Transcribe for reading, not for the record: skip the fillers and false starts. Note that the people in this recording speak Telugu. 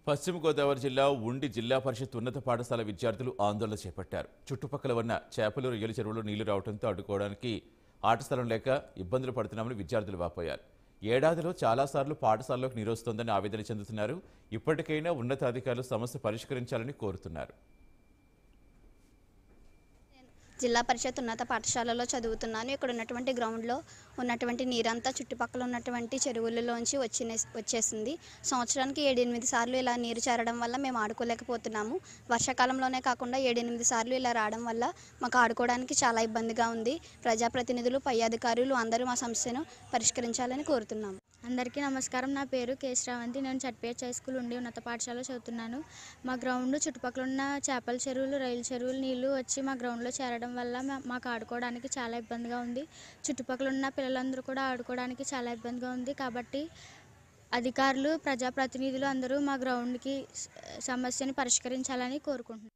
పశ్చిమ గోదావరి జిల్లా ఉండి జిల్లా పరిషత్ ఉన్నత పాఠశాల విద్యార్థులు ఆందోళన చేపట్టారు. చుట్టుపక్కల ఉన్న చేపలు, రొయ్యల చెరువులో నీళ్లు రావడంతో అడ్డుకోవడానికి ఆటస్థలం లేక ఇబ్బందులు పడుతున్నామని విద్యార్థులు వాపోయారు. ఏడాదిలో చాలాసార్లు పాఠశాలలోకి నీరొస్తోందని ఆవేదన చెందుతున్నారు. ఇప్పటికైనా ఉన్నతాధికారులు సమస్య పరిష్కరించాలని కోరుతున్నారు. జిల్లా పరిషత్ ఉన్నత పాఠశాలలో చదువుతున్నాను. ఇక్కడ ఉన్నటువంటి గ్రౌండ్లో ఉన్నటువంటి నీరంతా చుట్టుపక్కల ఉన్నటువంటి చెరువులలోంచి వచ్చేసింది. సంవత్సరానికి 7-8 సార్లు ఇలా నీరు చేరడం వల్ల మేము ఆడుకోలేకపోతున్నాము. వర్షాకాలంలోనే కాకుండా 7-8 సార్లు ఇలా రావడం వల్ల మాకు ఆడుకోవడానికి చాలా ఇబ్బందిగా ఉంది. ప్రజాప్రతినిధులు, పై అధికారులు అందరూ మా సమస్యను పరిష్కరించాలని కోరుతున్నాము. అందరికీ నమస్కారం. నా పేరు కే శ్రావంతి. నేను చట్పేట్ హై స్కూల్ ఉండి ఉన్నత పాఠశాలలో చదువుతున్నాను. మా గ్రౌండ్ చుట్టుపక్కల ఉన్న చేపల చెరువులు, రైలు చెరువులు నీళ్లు వచ్చి మా గ్రౌండ్లో చేరడం వల్ల మాకు ఆడుకోవడానికి చాలా ఇబ్బందిగా ఉంది. చుట్టుపక్కల ఉన్న పిల్లలందరూ కూడా ఆడుకోవడానికి చాలా ఇబ్బందిగా ఉంది. కాబట్టి అధికారులు, ప్రజాప్రతినిధులు అందరూ మా గ్రౌండ్కి సమస్యని పరిష్కరించాలని కోరుకుంటున్నాను.